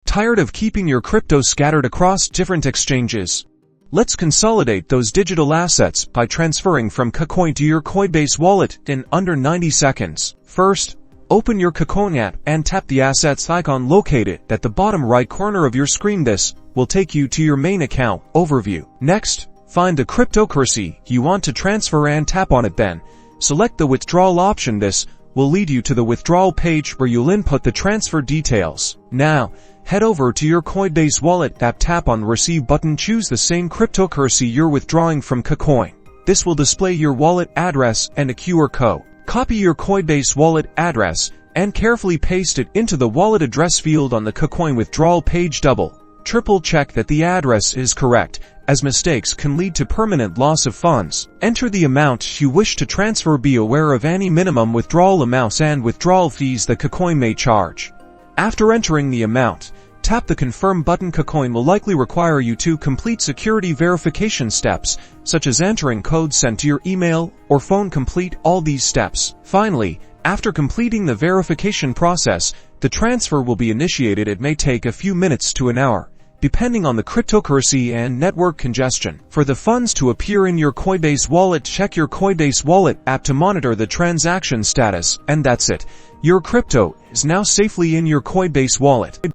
Tired of keeping your crypto scattered across different exchanges? Let's consolidate those digital assets by transferring from KuCoin to your Coinbase wallet in under 90 seconds. First, open your KuCoin app and tap the assets icon located at the bottom right corner of your screen. This will take you to your main account overview. Next, find the cryptocurrency you want to transfer and tap on it. Then, select the withdrawal option. This will lead you to the withdrawal page where you'll input the transfer details. Now, head over to your Coinbase Wallet app, tap on the Receive button, choose the same cryptocurrency you're withdrawing from KuCoin. This will display your wallet address and a QR code. Copy your Coinbase wallet address and carefully paste it into the wallet address field on the KuCoin withdrawal page. Triple check that the address is correct, as mistakes can lead to permanent loss of funds. Enter the amount you wish to transfer. Be aware of any minimum withdrawal amounts and withdrawal fees that KuCoin may charge. After entering the amount, tap the Confirm button. KuCoin will likely require you to complete security verification steps, such as entering codes sent to your email or phone. Complete all these steps. Finally, after completing the verification process, the transfer will be initiated. It may take a few minutes to an hour, depending on the cryptocurrency and network congestion. For the funds to appear in your Coinbase wallet, check your Coinbase Wallet app to monitor the transaction status, and that's it. Your crypto is now safely in your Coinbase wallet.